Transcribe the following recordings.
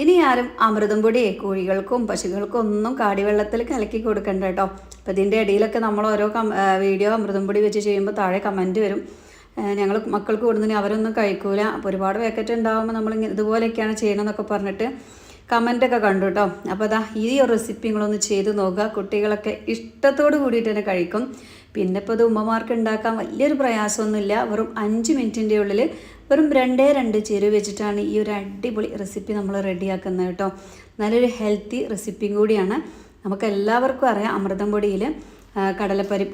ഇനി ആരും അമൃതം പൊടി കോഴികൾക്കും പശുക്കൾക്കും ഒന്നും കാടിവെള്ളത്തിൽ കലക്കി കൊടുക്കണ്ട കേട്ടോ. അപ്പോൾ ഇതിൻ്റെ ഇടയിലൊക്കെ നമ്മൾ ഓരോ വീഡിയോ അമൃതം പൊടി വെച്ച് ചെയ്യുമ്പോൾ താഴെ കമൻറ്റ് വരും, ഞങ്ങൾ മക്കൾക്ക് കൊടുക്കുന്നതിന് അവരൊന്നും കഴിക്കൂല, അപ്പോൾ ഒരുപാട് പാക്കറ്റ് ഉണ്ടാകുമ്പോൾ നമ്മൾ ഇതുപോലെയൊക്കെയാണ് ചെയ്യണമെന്നൊക്കെ പറഞ്ഞിട്ട് കമൻറ്റൊക്കെ കണ്ടു കേട്ടോ. അപ്പോൾ അതാ ഈ ഒരു റെസിപ്പി നിങ്ങളൊന്ന് ചെയ്ത് നോക്കുക, കുട്ടികളൊക്കെ ഇഷ്ടത്തോട് കൂടിയിട്ട് തന്നെ കഴിക്കും. പിന്നെ ഇപ്പോൾ ഇത് ഉമ്മമാർക്ക് ഉണ്ടാക്കാൻ വലിയൊരു പ്രയാസമൊന്നുമില്ല, വെറും 5 മിനിറ്റിൻ്റെ ഉള്ളിൽ വെറും 2 ചേരുവ വെച്ചിട്ടാണ് ഈ ഒരു അടിപൊളി റെസിപ്പി നമ്മൾ റെഡിയാക്കുന്നത് കേട്ടോ. നല്ലൊരു ഹെൽത്തി റെസിപ്പിയും കൂടിയാണ്. നമുക്ക് എല്ലാവർക്കും അറിയാം അമൃതം പൊടിയിൽ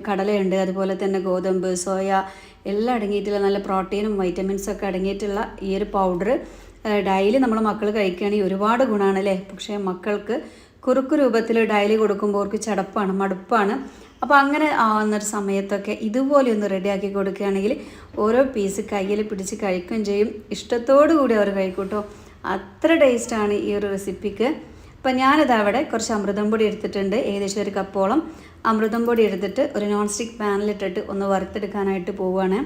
കടലയുണ്ട്, അതുപോലെ തന്നെ ഗോതമ്പ്, സോയ എല്ലാം അടങ്ങിയിട്ടുള്ള നല്ല പ്രോട്ടീനും വൈറ്റമിൻസൊക്കെ അടങ്ങിയിട്ടുള്ള ഈ ഒരു പൗഡർ ഡെയിലി നമ്മൾ മക്കൾ കഴിക്കുകയാണെങ്കിൽ ഒരുപാട് ഗുണമാണ് അല്ലേ. പക്ഷേ മക്കൾക്ക് കുറുക്ക് രൂപത്തിൽ ഡെയിലി കൊടുക്കുമ്പോൾ അവർക്ക് ചടപ്പാണ്, മടുപ്പാണ്. അപ്പോൾ അങ്ങനെ ആവുന്നൊരു സമയത്തൊക്കെ ഇതുപോലെ ഒന്ന് റെഡിയാക്കി കൊടുക്കുകയാണെങ്കിൽ ഓരോ പീസ് കയ്യിൽ പിടിച്ച് കഴിക്കുകയും ചെയ്യും, ഇഷ്ടത്തോടു കൂടി അവർ കഴിക്കും കേട്ടോ. അത്ര ടേസ്റ്റാണ് ഈ ഒരു റെസിപ്പിക്ക്. അപ്പോൾ ഞാനിതവിടെ കുറച്ച് അമൃതം പൊടി എടുത്തിട്ടുണ്ട്, ഏകദേശം 1 കപ്പോളം അമൃതം പൊടി എടുത്തിട്ട് ഒരു നോൺ സ്റ്റിക്ക് പാനിലിട്ടിട്ട് ഒന്ന് വറുത്തെടുക്കാനായിട്ട് പോവുകയാണ്.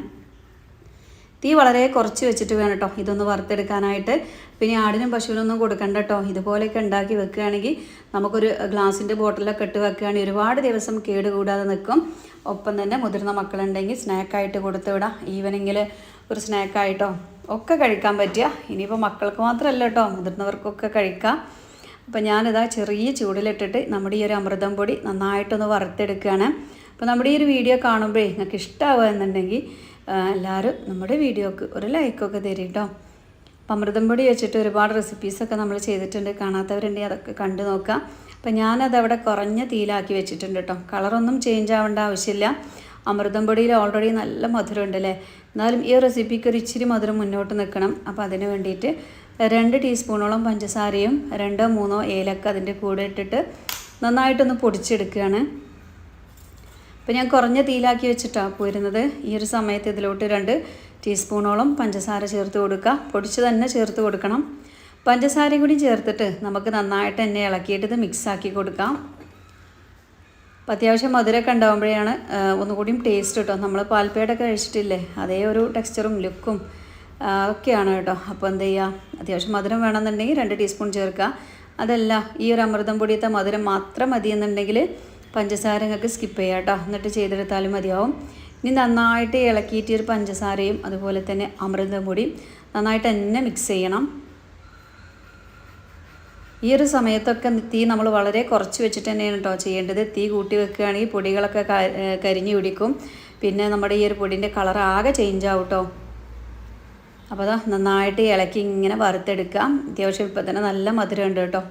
തീ വളരെ കുറച്ച് വെച്ചിട്ട് വേണം കേട്ടോ ഇതൊന്ന് വറുത്തെടുക്കാനായിട്ട്. പിന്നെ ആടിനും പശുവിനൊന്നും കൊടുക്കണ്ട കേട്ടോ. ഇതുപോലെയൊക്കെ ഉണ്ടാക്കി വെക്കുകയാണെങ്കിൽ നമുക്കൊരു ഗ്ലാസിൻ്റെ ബോട്ടിലൊക്കെ ഇട്ട് വെക്കുകയാണെങ്കിൽ ഒരുപാട് ദിവസം കേടുകൂടാതെ നിൽക്കും. ഒപ്പം തന്നെ മുതിർന്ന മക്കളുണ്ടെങ്കിൽ സ്നാക്കായിട്ട് കൊടുത്തു വിടാം, ഈവനിങ്ങിൽ ഒരു സ്നാക്കായിട്ടോ ഒക്കെ കഴിക്കാൻ പറ്റുക. ഇനിയിപ്പോൾ മക്കൾക്ക് മാത്രമല്ല കേട്ടോ, മുതിർന്നവർക്കൊക്കെ കഴിക്കാം. അപ്പോൾ ഞാനിതാ ചെറിയ ചൂടിലിട്ടിട്ട് നമ്മുടെ ഈ ഒരു അമൃതം പൊടി നന്നായിട്ടൊന്ന് വറുത്തെടുക്കുകയാണ്. അപ്പോൾ നമ്മുടെ ഈ ഒരു വീഡിയോ കാണുമ്പോഴേ നിങ്ങൾക്ക് ഇഷ്ടമാവുക എന്നുണ്ടെങ്കിൽ എല്ലാവരും നമ്മുടെ വീഡിയോക്ക് ഒരു ലൈക്കൊക്കെ തരും കേട്ടോ. അപ്പം അമൃതം പൊടി വെച്ചിട്ട് ഒരുപാട് റെസിപ്പീസൊക്കെ നമ്മൾ ചെയ്തിട്ടുണ്ട്, കാണാത്തവരുണ്ടെങ്കിൽ അതൊക്കെ കണ്ടു നോക്കാം. അപ്പം ഞാനതവിടെ കുറഞ്ഞ തീയിലാക്കി വെച്ചിട്ടുണ്ട് കേട്ടോ. കളറൊന്നും ചേഞ്ച് ആവേണ്ട ആവശ്യമില്ല. അമൃതം പൊടിയിൽ ഓൾറെഡി നല്ല മധുരം ഉണ്ടല്ലേ, എന്നാലും ഈ റെസിപ്പിക്ക് ഒരു ഇച്ചിരി മധുരം മുന്നോട്ട് നിൽക്കണം. അപ്പോൾ അതിന് വേണ്ടിയിട്ട് 2 ടീസ്പൂണോളം പഞ്ചസാരയും 2-3 ഏലക്ക അതിൻ്റെ കൂടെ ഇട്ടിട്ട് നന്നായിട്ടൊന്ന് പൊടിച്ചെടുക്കുകയാണ്. അപ്പോൾ ഞാൻ കുറഞ്ഞ തീയിലാക്കി വെച്ചിട്ടാണ് പോരുന്നത്. ഈ ഒരു സമയത്ത് ഇതിലോട്ട് 2 ടീസ്പൂണോളം പഞ്ചസാര ചേർത്ത് കൊടുക്കുക, പൊടിച്ച് തന്നെ ചേർത്ത് കൊടുക്കണം. പഞ്ചസാരയും കൂടി ചേർത്തിട്ട് നമുക്ക് നന്നായിട്ട് തന്നെ ഇളക്കിയിട്ട് ഇത് മിക്സാക്കി കൊടുക്കാം. അപ്പോൾ അത്യാവശ്യം മധുരമൊക്കെ ഉണ്ടാകുമ്പോഴാണ് ഒന്നുകൂടിയും ടേസ്റ്റ് കേട്ടോ. നമ്മൾ പാൽപ്പേടൊക്കെ കഴിച്ചിട്ടില്ലേ, അതേ ഒരു ടെക്സ്ചറും ലുക്കും ഒക്കെയാണ് കേട്ടോ. അപ്പോൾ എന്ത് ചെയ്യുക, അത്യാവശ്യം മധുരം വേണമെന്നുണ്ടെങ്കിൽ 2 ടീസ്പൂൺ ചേർക്കുക. അതല്ല ഈ ഒരു അമൃതം പൊടിയത്തെ മധുരം മാത്രം മതി എന്നുണ്ടെങ്കിൽ പഞ്ചസാര നിങ്ങൾക്ക് സ്കിപ്പ് ചെയ്യാം കേട്ടോ, എന്നിട്ട് ചെയ്തെടുത്താലും മതിയാവും. ഇനി നന്നായിട്ട് ഇളക്കിയിട്ട് ഒരു പഞ്ചസാരയും അതുപോലെ തന്നെ അമൃതം പൊടിയും നന്നായിട്ട് തന്നെ മിക്സ് ചെയ്യണം. ഈ ഒരു സമയത്തൊക്കെ തീ നമ്മൾ വളരെ കുറച്ച് വെച്ചിട്ട് തന്നെയാണ് കേട്ടോ ചെയ്യേണ്ടത്. തീ കൂട്ടി വെക്കുകയാണെങ്കിൽ പൊടികളൊക്കെ കരിഞ്ഞു പിടിക്കും, പിന്നെ നമ്മുടെ ഈ ഒരു പൊടിൻ്റെ കളർ ആകെ ചേഞ്ച് ആവും കേട്ടോ. അപ്പോൾ അതാ നന്നായിട്ട് ഇളക്കി ഇങ്ങനെ വറുത്തെടുക്കാം. അത്യാവശ്യം ഇപ്പോൾ തന്നെ നല്ല മധുരം ഉണ്ട് കേട്ടോ.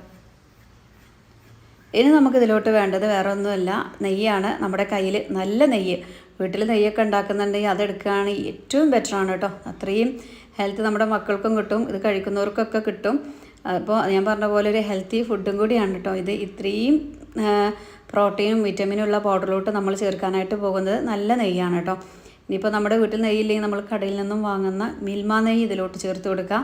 ഇനി നമുക്കിതിലോട്ട് വേണ്ടത് വേറെ ഒന്നുമല്ല, നെയ്യാണ്. നമ്മുടെ കയ്യിൽ നല്ല നെയ്യ്, വീട്ടിൽ നെയ്യൊക്കെ ഉണ്ടാക്കുന്നുണ്ടെങ്കിൽ അതെടുക്കുകയാണെങ്കിൽ ഏറ്റവും ബെറ്ററാണ് കേട്ടോ. അത്രയും ഹെൽത്ത് നമ്മുടെ മക്കൾക്കും കിട്ടും, ഇത് കഴിക്കുന്നവർക്കൊക്കെ കിട്ടും. അപ്പോൾ ഞാൻ പറഞ്ഞ പോലെ ഒരു ഹെൽത്തി ഫുഡും കൂടിയാണ് കേട്ടോ ഇത്. ഇത്രയും പ്രോട്ടീനും വിറ്റമിനും ഉള്ള പൗഡറിലോട്ട് നമ്മൾ ചേർക്കാനായിട്ട് പോകുന്നത് നല്ല നെയ്യാണ് കേട്ടോ. ഇനിയിപ്പോൾ നമ്മുടെ വീട്ടിൽ നെയ്യില്ലെങ്കിൽ നമ്മൾ കടയിൽ നിന്നും വാങ്ങുന്ന മിൽമ നെയ്യ് ഇതിലോട്ട് ചേർത്ത് കൊടുക്കുക.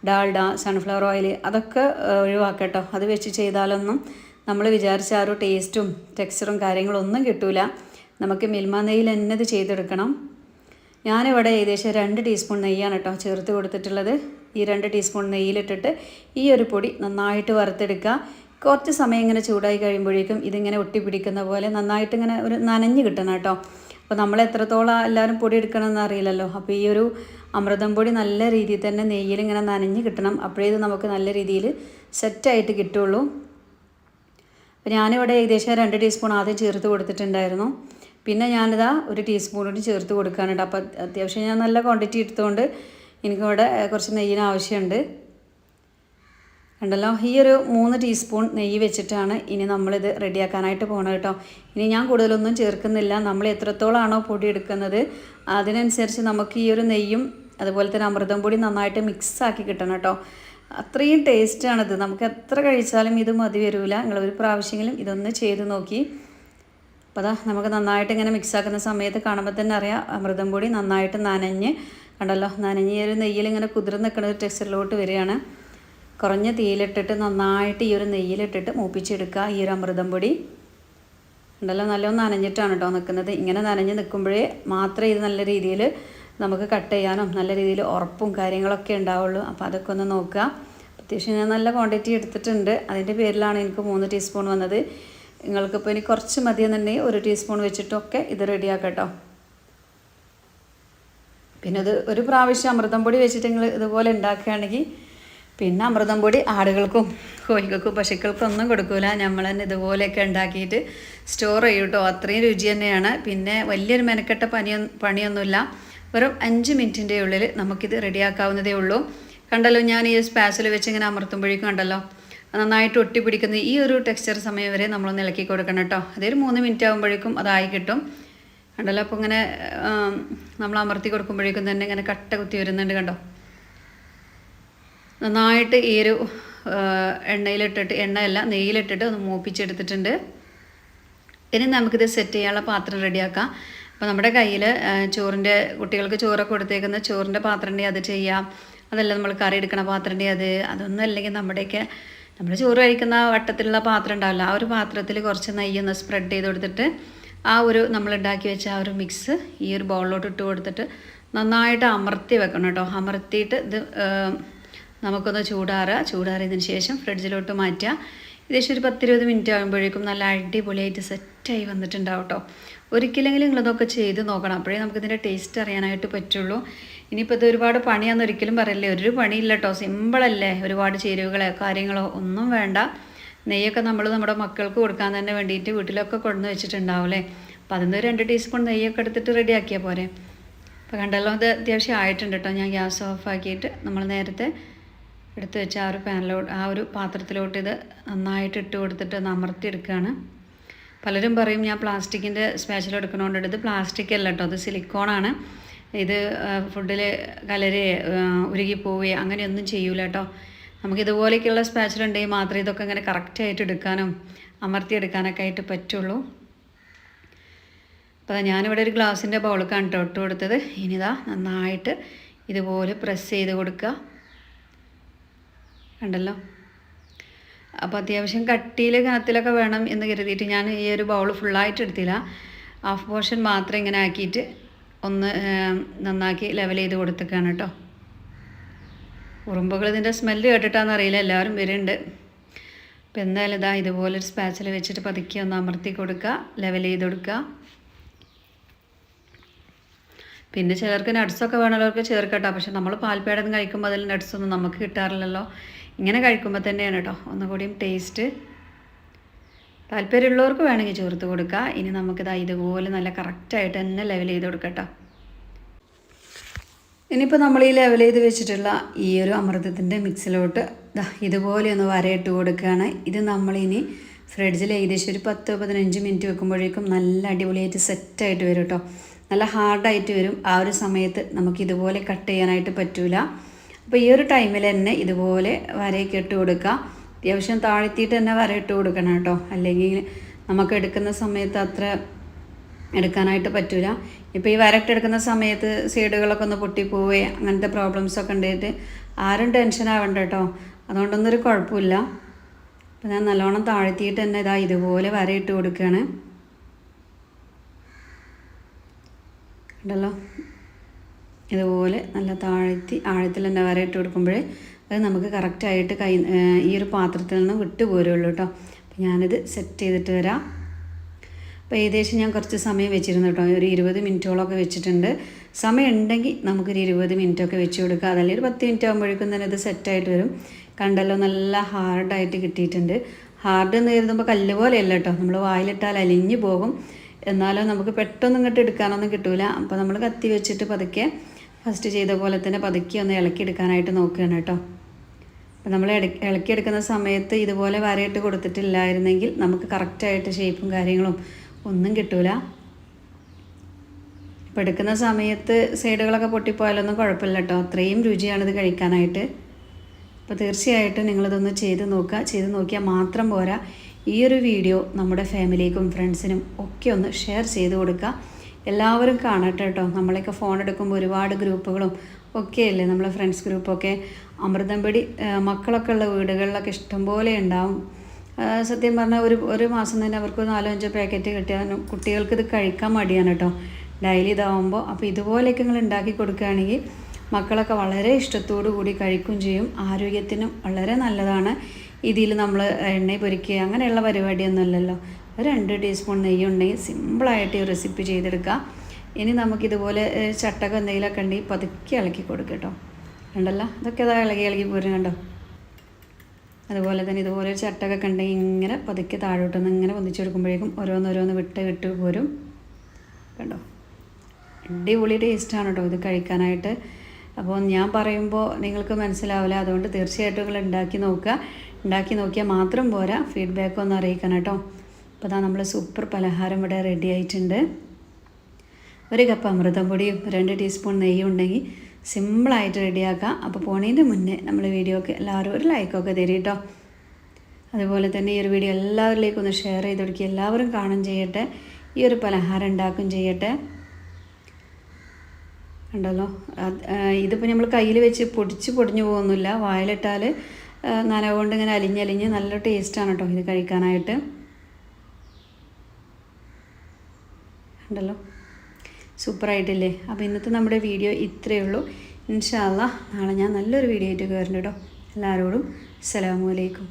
ഡാൽഡ, സൺഫ്ലവർ ഓയിൽ അതൊക്കെ ഒഴിവാക്കട്ടോ. അത് വെച്ച് ചെയ്താലൊന്നും നമ്മൾ വിചാരിച്ച ആ ഒരു ടേസ്റ്റും ടെക്സ്ചറും കാര്യങ്ങളൊന്നും കിട്ടില്ല. നമുക്ക് മിൽമ നെയ്യിൽ തന്നെ ഇത് ചെയ്തെടുക്കണം. ഞാനിവിടെ ഏകദേശം 2 ടീസ്പൂൺ നെയ്യാണ് കേട്ടോ ചേർത്ത് കൊടുത്തിട്ടുള്ളത്. ഈ 2 ടീസ്പൂൺ നെയ്യിലിട്ടിട്ട് ഈ ഒരു പൊടി നന്നായിട്ട് വറുത്തെടുക്കുക. കുറച്ച് സമയം ഇങ്ങനെ ചൂടായി കഴിയുമ്പോഴേക്കും ഇതിങ്ങനെ ഒട്ടിപ്പിടിക്കുന്ന പോലെ നന്നായിട്ട് ഇങ്ങനെ ഒരു നനഞ്ഞ് കിട്ടണം കേട്ടോ. അപ്പോൾ നമ്മൾ എത്രത്തോളം എല്ലാവരും പൊടി എടുക്കണമെന്ന് അറിയില്ലല്ലോ. അപ്പോൾ ഈ ഒരു അമൃതം പൊടി നല്ല രീതിയിൽ തന്നെ നെയ്യിൽ ഇങ്ങനെ നനഞ്ഞ് കിട്ടണം, അപ്പോഴേ ഇത് നമുക്ക് നല്ല രീതിയിൽ സെറ്റായിട്ട് കിട്ടുള്ളൂ. അപ്പോൾ ഞാനിവിടെ ഏകദേശം 2 ടീസ്പൂൺ ആദ്യം ചേർത്ത് കൊടുത്തിട്ടുണ്ടായിരുന്നു. പിന്നെ ഞാനിതാ 1 ടീസ്പൂൺ കൂടി ചേർത്ത് കൊടുക്കാനുണ്ട്. അപ്പോൾ അത്യാവശ്യം ഞാൻ നല്ല ക്വാണ്ടിറ്റി എടുത്തുകൊണ്ട് എനിക്കിവിടെ കുറച്ച് നെയ്യിന് ആവശ്യമുണ്ട്. കണ്ടല്ലോ, ഈ ഒരു 3 ടീസ്പൂൺ നെയ്യ് വെച്ചിട്ടാണ് ഇനി നമ്മളിത് റെഡിയാക്കാനായിട്ട് പോകണം കേട്ടോ. ഇനി ഞാൻ കൂടുതലൊന്നും ചേർക്കുന്നില്ല. നമ്മൾ എത്രത്തോളമാണോ പൊടി എടുക്കുന്നത് അതിനനുസരിച്ച് നമുക്ക് ഈ ഒരു നെയ്യും അതുപോലെ തന്നെ അമൃതം പൊടി നന്നായിട്ട് മിക്സാക്കി കിട്ടണം കേട്ടോ. അത്രയും ടേസ്റ്റാണിത്. നമുക്ക് എത്ര കഴിച്ചാലും ഇത് മതി വരില്ല. നിങ്ങളൊരു പ്രാവശ്യമെങ്കിലും ഇതൊന്ന് ചെയ്ത് നോക്കി. അപ്പോൾ അതാ നമുക്ക് നന്നായിട്ട് ഇങ്ങനെ മിക്സാക്കുന്ന സമയത്ത് കാണുമ്പോൾ തന്നെ അറിയാം അമൃതം പൊടി നന്നായിട്ട് നനഞ്ഞ്, കണ്ടല്ലോ, നനഞ്ഞ് ഒരു നെയ്യിൽ ഇങ്ങനെ കുതിർന്ന് നിൽക്കുന്ന ഒരു ടെക്സ്ചറിലോട്ട് വരികയാണ്. കുറഞ്ഞ തീയിലിട്ടിട്ട് നന്നായിട്ട് ഈ ഒരു നെയ്യിലിട്ടിട്ട് മൂപ്പിച്ചെടുക്കുക ഈ ഒരു അമൃതം പൊടി. ഉണ്ടല്ലോ, നല്ലോണം നനഞ്ഞിട്ടാണ് കേട്ടോ നിൽക്കുന്നത്. ഇങ്ങനെ നനഞ്ഞ് നിൽക്കുമ്പോഴേ മാത്രമേ ഇത് നല്ല രീതിയിൽ നമുക്ക് കട്ട് ചെയ്യാനും നല്ല രീതിയിൽ ഉറപ്പും കാര്യങ്ങളൊക്കെ ഉണ്ടാവുള്ളൂ. അപ്പോൾ അതൊക്കെ ഒന്ന് നോക്കുക. അത്യാവശ്യം ഞാൻ നല്ല ക്വാണ്ടിറ്റി എടുത്തിട്ടുണ്ട്. അതിൻ്റെ പേരിലാണ് എനിക്ക് 3 ടീസ്പൂൺ വന്നത്. നിങ്ങൾക്കിപ്പോൾ ഇനി കുറച്ച് മതിയെന്നുണ്ടെങ്കിൽ 1 ടീസ്പൂൺ വെച്ചിട്ടൊക്കെ ഇത് റെഡിയാക്കാം കേട്ടോ. പിന്നെ ഇത് ഒരു പ്രാവശ്യം അമൃതം പൊടി വെച്ചിട്ട് നിങ്ങൾ ഇതുപോലെ ഉണ്ടാക്കുകയാണെങ്കിൽ പിന്നെ അമൃതം പൊടി ആടുകൾക്കും കോഴികൾക്കും പശുക്കൾക്കും ഒന്നും കൊടുക്കില്ല. നമ്മൾ തന്നെ ഇതുപോലെയൊക്കെ ഉണ്ടാക്കിയിട്ട് സ്റ്റോർ ചെയ്യും കേട്ടോ. അത്രയും രുചി തന്നെയാണ്. പിന്നെ വലിയൊരു മെനക്കെട്ട പണിയൊന്നുമില്ല. വെറും 5 മിനിറ്റിൻ്റെ ഉള്ളിൽ നമുക്കിത് റെഡിയാക്കാവുന്നതേ ഉള്ളൂ. കണ്ടല്ലോ, ഞാൻ ഈ സ്പാച്ചിൽ വെച്ച് ഇങ്ങനെ അമർത്തുമ്പോഴേക്കും കണ്ടല്ലോ നന്നായിട്ട് ഒട്ടിപ്പിടിക്കുന്ന ഈ ഒരു ടെക്സ്ചർ സമയം വരെ നമ്മളൊന്ന് ഇളക്കി കൊടുക്കണം കേട്ടോ. അതൊരു 3 മിനിറ്റ് ആകുമ്പോഴേക്കും അതായി കിട്ടും. കണ്ടല്ലോ, അപ്പോൾ ഇങ്ങനെ നമ്മൾ അമർത്തി കൊടുക്കുമ്പോഴേക്കും തന്നെ ഇങ്ങനെ കട്ട കുത്തി വരുന്നുണ്ട് കണ്ടോ. നന്നായിട്ട് ഈ ഒരു എണ്ണയിലിട്ടിട്ട്, എണ്ണയല്ല നെയ്യിലിട്ടിട്ട് ഒന്ന് മൂപ്പിച്ചെടുത്തിട്ടുണ്ട്. ഇനി നമുക്കിത് സെറ്റ് ചെയ്യാനുള്ള പാത്രം റെഡിയാക്കാം. അപ്പോൾ നമ്മുടെ കയ്യിൽ ചോറിൻ്റെ, കുട്ടികൾക്ക് ചോറൊക്കെ കൊടുത്തേക്കുന്ന ചോറിൻ്റെ പാത്രം ഉണ്ടെങ്കിൽ അത് ചെയ്യാം. അതല്ല നമ്മൾ കറി എടുക്കണ പാത്രം ഉണ്ടെങ്കിൽ അതൊന്നും അല്ലെങ്കിൽ നമ്മൾ ചോറ് കഴിക്കുന്ന വട്ടത്തിലുള്ള പാത്രം ഉണ്ടാവില്ല, ആ ഒരു പാത്രത്തിൽ കുറച്ച് നെയ്യൊന്ന് സ്പ്രെഡ് ചെയ്ത് കൊടുത്തിട്ട് ആ ഒരു നമ്മൾ ഉണ്ടാക്കി വെച്ച ആ ഒരു മിക്സ് ഈ ഒരു ബൗളിലോട്ട് ഇട്ട് കൊടുത്തിട്ട് നന്നായിട്ട് അമർത്തി വെക്കണം കേട്ടോ. അമർത്തിയിട്ട് ഇത് നമുക്കൊന്ന് ചൂടാറിയതിന് ശേഷം ഫ്രിഡ്ജിലോട്ട് മാറ്റുക. ഏകദേശം ഒരു 10-20 മിനിറ്റ് ആകുമ്പോഴേക്കും നല്ല അടിപൊളിയായിട്ട് സെറ്റായി വന്നിട്ടുണ്ടാവും കേട്ടോ. ഒരിക്കലെങ്കിലും നിങ്ങളിതൊക്കെ ചെയ്ത് നോക്കണം, അപ്പോഴേ നമുക്കിതിൻ്റെ ടേസ്റ്റ് അറിയാനായിട്ട് പറ്റുള്ളൂ. ഇനിയിപ്പോൾ ഇത് ഒരുപാട് പണിയാണെന്ന് ഒരിക്കലും പറയില്ലേ, ഒരു പണിയില്ല കേട്ടോ. സിമ്പിളല്ലേ, ഒരുപാട് ചേരുവകളോ കാര്യങ്ങളോ ഒന്നും വേണ്ട. നെയ്യൊക്കെ നമ്മൾ നമ്മുടെ മക്കൾക്ക് കൊടുക്കാൻ തന്നെ വേണ്ടിയിട്ട് വീട്ടിലൊക്കെ കൊണ്ടുവന്ന് വെച്ചിട്ടുണ്ടാവില്ലേ. അപ്പോൾ അതിൽ നിന്ന് 2 ടീസ്പൂൺ നെയ്യൊക്കെ എടുത്തിട്ട് റെഡിയാക്കിയാൽ പോരെ. അപ്പോൾ കണ്ടല്ലോ, ഇത് അത്യാവശ്യം ആയിട്ടുണ്ട് കേട്ടോ. ഞാൻ ഗ്യാസ് ഓഫാക്കിയിട്ട് നമ്മൾ നേരത്തെ എടുത്ത് വെച്ച ആ ഒരു പാനിലോട്ട്, ആ ഒരു പാത്രത്തിലോട്ട് ഇത് നന്നായിട്ട് ഇട്ട് കൊടുത്തിട്ട് ഒന്ന് അമർത്തിയെടുക്കുകയാണ്. പലരും പറയും ഞാൻ പ്ലാസ്റ്റിക്കിൻ്റെ സ്പാച്ചിൽ എടുക്കണോണ്ട്. ഇത് പ്ലാസ്റ്റിക് അല്ല കേട്ടോ, അത് സിലിക്കോണാണ്. ഇത് ഫുഡിൽ കലരെ ഉരുകിപ്പോവുകയോ അങ്ങനെയൊന്നും ചെയ്യൂല കേട്ടോ. നമുക്കിതുപോലെയൊക്കെയുള്ള സ്പാച്ചിലുണ്ടെങ്കിൽ മാത്രമേ ഇതൊക്കെ ഇങ്ങനെ കറക്റ്റായിട്ട് എടുക്കാനും അമർത്തിയെടുക്കാനൊക്കെ ആയിട്ട് പറ്റുള്ളൂ. അപ്പോൾ ഞാനിവിടെ ഒരു ഗ്ലാസിൻ്റെ ബൗളൊക്കെയാണ് കേട്ടോ ഇട്ട് കൊടുത്തത്. ഇനിതാ നന്നായിട്ട് ഇതുപോലെ പ്രസ് ചെയ്ത് കൊടുക്കുക. കണ്ടല്ലോ, അപ്പോൾ അത്യാവശ്യം കട്ടിയിൽ കനത്തിലൊക്കെ വേണം എന്ന് കരുതിയിട്ട് ഞാൻ ഈ ഒരു ബൗൾ ഫുള്ളായിട്ട് എടുത്തില്ല. ഹാഫ് പോർഷൻ മാത്രം ഇങ്ങനെ ആക്കിയിട്ട് ഒന്ന് നന്നാക്കി ലെവൽ ചെയ്ത് കൊടുത്തേക്കാണ് കേട്ടോ. ഉറുമ്പുകൾ ഇതിൻ്റെ സ്മെല്ല് കേട്ടിട്ടാണെന്ന് അറിയില്ല, എല്ലാവരും വരുന്നുണ്ട്. അപ്പോൾ എന്തായാലും ഇതാ ഇതുപോലൊരു സ്പാച്ചിൽ വെച്ചിട്ട് പതുക്കി ഒന്ന് അമർത്തി കൊടുക്കുക, ലെവൽ ചെയ്ത് കൊടുക്കുക. പിന്നെ ചിലർക്ക് നട്ട്സൊക്കെ വേണമല്ലോ ചേർക്കട്ടോ. പക്ഷെ നമ്മൾ പാൽപ്പേടം കഴിക്കുമ്പോൾ അതിൽ നട്ട്സൊന്നും നമുക്ക് കിട്ടാറില്ലല്ലോ. ഇങ്ങനെ കഴിക്കുമ്പോൾ തന്നെയാണ് കേട്ടോ ഒന്നുകൂടിയും ടേസ്റ്റ്. താല്പര്യമുള്ളവർക്ക് വേണമെങ്കിൽ ചേർത്ത് കൊടുക്കുക. ഇനി നമുക്കിതാ ഇതുപോലെ നല്ല കറക്റ്റായിട്ട് തന്നെ ലെവൽ ചെയ്ത് കൊടുക്കട്ടോ. ഇനിയിപ്പോൾ നമ്മൾ ഈ ലെവൽ ചെയ്ത് വെച്ചിട്ടുള്ള ഈ ഒരു അമൃതത്തിൻ്റെ മിക്സിലോട്ട് ഇതുപോലെ ഒന്ന് വരയിട്ട് കൊടുക്കുകയാണ്. ഇത് നമ്മളിനി ഫ്രിഡ്ജിൽ ഏകദേശം ഒരു 10-15 മിനിറ്റ് വെക്കുമ്പോഴേക്കും നല്ല അടിപൊളിയായിട്ട് സെറ്റായിട്ട് വരും കേട്ടോ. നല്ല ഹാർഡായിട്ട് വരും. ആ ഒരു സമയത്ത് നമുക്കിതുപോലെ കട്ട് ചെയ്യാനായിട്ട് പറ്റില്ല. അപ്പോൾ ഈ ഒരു ടൈമിൽ തന്നെ ഇതുപോലെ വരയൊക്കെ ഇട്ട് കൊടുക്കുക. അത്യാവശ്യം താഴ്ത്തിയിട്ട് തന്നെ വര ഇട്ട് കൊടുക്കണം കേട്ടോ, അല്ലെങ്കിൽ നമുക്ക് എടുക്കുന്ന സമയത്ത് അത്ര എടുക്കാനായിട്ട് പറ്റില്ല. ഇപ്പോൾ ഈ വരട്ടെടുക്കുന്ന സമയത്ത് സൈഡുകളൊക്കെ ഒന്ന് പൊട്ടിപ്പോവുകയും അങ്ങനത്തെ പ്രോബ്ലംസൊക്കെ ഉണ്ടായിട്ട് ആരും ടെൻഷൻ ആവണ്ട കേട്ടോ. അതുകൊണ്ടൊന്നും ഒരു കുഴപ്പമില്ല. അപ്പോൾ ഞാൻ നല്ലോണം താഴ്ത്തിയിട്ട് തന്നെ ഇതാ ഇതുപോലെ വരയിട്ട് കൊടുക്കുകയാണ്. ഉണ്ടല്ലോ, ഇതുപോലെ നല്ല താഴ്ത്തി ആഴത്തിൽ തന്നെ വരയിട്ട് കൊടുക്കുമ്പോഴേ അത് നമുക്ക് കറക്റ്റായിട്ട് ഈ ഒരു പാത്രത്തിൽ നിന്ന് വിട്ടു പോരുള്ളൂ കേട്ടോ. അപ്പോൾ ഞാനിത് സെറ്റ് ചെയ്തിട്ട് വരാം. അപ്പോൾ ഏകദേശം ഞാൻ കുറച്ച് സമയം വെച്ചിരുന്നു കേട്ടോ, ഒരു 20 മിനിറ്റോളമൊക്കെ വെച്ചിട്ടുണ്ട്. സമയം ഉണ്ടെങ്കിൽ നമുക്കൊരു 20 മിനിറ്റൊക്കെ വെച്ച് കൊടുക്കുക. അതല്ലെങ്കിൽ ഒരു 10 മിനിറ്റ് ആകുമ്പോഴേക്കും തന്നെ ഇത് സെറ്റായിട്ട് വരും. കണ്ടല്ലോ, നല്ല ഹാർഡായിട്ട് കിട്ടിയിട്ടുണ്ട്. ഹാർഡ് എന്ന് കരുതുമ്പോൾ കല്ല് പോലെയല്ല കേട്ടോ, നമ്മൾ വായിലിട്ടാൽ അലിഞ്ഞു പോകും. എന്നാലും നമുക്ക് പെട്ടെന്ന് ഇങ്ങോട്ട് എടുക്കാനൊന്നും കിട്ടില്ല. അപ്പോൾ നമ്മൾ കത്തി വെച്ചിട്ട് പതുക്കെ ഫസ്റ്റ് ചെയ്ത പോലെ തന്നെ പതുക്കെ ഒന്ന് ഇളക്കിയെടുക്കാനായിട്ട് നോക്കുകയാണ് കേട്ടോ. അപ്പോൾ നമ്മൾ ഇളക്കിയെടുക്കുന്ന സമയത്ത് ഇതുപോലെ വരയിട്ട് കൊടുത്തിട്ടില്ലായിരുന്നെങ്കിൽ നമുക്ക് കറക്റ്റായിട്ട് ഷേപ്പും കാര്യങ്ങളും ഒന്നും കിട്ടില്ല. ഇപ്പോൾ എടുക്കുന്ന സമയത്ത് സൈഡുകളൊക്കെ പൊട്ടിപ്പോയാലൊന്നും കുഴപ്പമില്ല കേട്ടോ, അത്രയും രുചിയാണിത് കഴിക്കാനായിട്ട്. അപ്പോൾ തീർച്ചയായിട്ടും നിങ്ങളിതൊന്ന് ചെയ്ത് നോക്കുക. ചെയ്ത് നോക്കിയാൽ മാത്രം പോരാ, ഈ ഒരു വീഡിയോ നമ്മുടെ ഫാമിലിക്കും ഫ്രണ്ട്സിനും ഒക്കെ ഒന്ന് ഷെയർ ചെയ്ത് കൊടുക്കുക. എല്ലാവരും കാണട്ടെ കേട്ടോ. നമ്മളൊക്കെ ഫോൺ എടുക്കുമ്പോൾ ഒരുപാട് ഗ്രൂപ്പുകളും ഒക്കെ അല്ലേ, നമ്മളെ ഫ്രണ്ട്സ് ഗ്രൂപ്പൊക്കെ. അമൃതം പൊടി മക്കളൊക്കെ ഉള്ള വീടുകളിലൊക്കെ ഇഷ്ടംപോലെ ഉണ്ടാവും. സത്യം പറഞ്ഞാൽ ഒരു മാസം തന്നെ അവർക്ക് 4-5 പാക്കറ്റ് കിട്ടിയാൽ കുട്ടികൾക്ക് ഇത് കഴിക്കാൻ മടിയാണ് കേട്ടോ ഡെയിലി ഇതാവുമ്പോൾ. അപ്പോൾ ഇതുപോലെയൊക്കെ നിങ്ങൾ ഉണ്ടാക്കി കൊടുക്കുകയാണെങ്കിൽ മക്കളൊക്കെ വളരെ ഇഷ്ടത്തോടു കൂടി കഴിക്കുകയും ചെയ്യും. ആരോഗ്യത്തിനും വളരെ നല്ലതാണ്. ഇതിൽ നമ്മൾ എണ്ണ പൊരിക്കുക അങ്ങനെയുള്ള പരിപാടിയൊന്നുമല്ലല്ലോ. ഒരു 2 ടീസ്പൂൺ നെയ്യ് ഉണ്ടെങ്കിൽ സിമ്പിളായിട്ട് ഈ റെസിപ്പി ചെയ്തെടുക്കാം. ഇനി നമുക്കിതുപോലെ ചട്ടകം എന്തെങ്കിലുമൊക്കെ ഉണ്ടെങ്കിൽ പതുക്കെ ഇളക്കി കൊടുക്കുക കേട്ടോ. കണ്ടല്ലോ, ഇതൊക്കെ ഇതാ ഇളകി പോരും കണ്ടോ. അതുപോലെ തന്നെ ഇതുപോലെ ഒരു ചട്ടകൊക്കെ ഉണ്ടെങ്കിൽ ഇങ്ങനെ പതുക്കെ താഴോട്ടൊന്ന് ഇങ്ങനെ പൊന്തിച്ചെടുക്കുമ്പോഴേക്കും ഓരോന്നോരോന്ന് വിട്ട് പോരും കണ്ടോ. അടിപൊളി ടേസ്റ്റാണ് കേട്ടോ ഇത് കഴിക്കാനായിട്ട്. അപ്പോൾ ഞാൻ പറയുമ്പോൾ നിങ്ങൾക്ക് മനസ്സിലാവില്ല, അതുകൊണ്ട് തീർച്ചയായിട്ടും നിങ്ങൾ ഉണ്ടാക്കി നോക്കുക. ഉണ്ടാക്കി നോക്കിയാൽ മാത്രം പോരാ, ഫീഡ്ബാക്ക് ഒന്ന് അറിയിക്കണം കേട്ടോ. അപ്പോൾ അതാ നമ്മൾ സൂപ്പർ പലഹാരം ഇവിടെ റെഡി ആയിട്ടുണ്ട്. 1 കപ്പ് അമൃതം പൊടിയും 2 ടീസ്പൂൺ നെയ്യും ഉണ്ടെങ്കിൽ സിമ്പിളായിട്ട് റെഡിയാക്കാം. അപ്പോൾ പോണതിൻ്റെ മുന്നേ നമ്മൾ വീഡിയോക്ക് എല്ലാവരും ഒരു ലൈക്കൊക്കെ തരും കേട്ടോ. അതുപോലെ തന്നെ ഈ ഒരു വീഡിയോ എല്ലാവരിലേക്കും ഒന്ന് ഷെയർ ചെയ്ത് കൊടുക്കുക, എല്ലാവരും കാണും ചെയ്യട്ടെ, ഈ ഒരു പലഹാരം ഉണ്ടാക്കും ചെയ്യട്ടെ. ഉണ്ടല്ലോ, ഇതിപ്പോൾ നമ്മൾ കയ്യിൽ വെച്ച് പൊടിഞ്ഞു പോകുന്നില്ല. വായിലിട്ടാൽ നനവ് കൊണ്ട് ഇങ്ങനെ അലിഞ്ഞ് നല്ല ടേസ്റ്റാണ് കേട്ടോ ഇത് കഴിക്കാനായിട്ട്. ഉണ്ടല്ലോ, സൂപ്പറായിട്ടില്ലേ. അപ്പോൾ ഇന്നത്തെ നമ്മുടെ വീഡിയോ ഇത്രയേ ഉള്ളൂ. ഇൻഷാ അല്ലാഹ് നാളെ ഞാൻ നല്ലൊരു വീഡിയോ ആയിട്ട് കയറുന്നുണ്ട് കേട്ടോ. എല്ലാവരോടും അസ്സലാമു അലൈക്കും.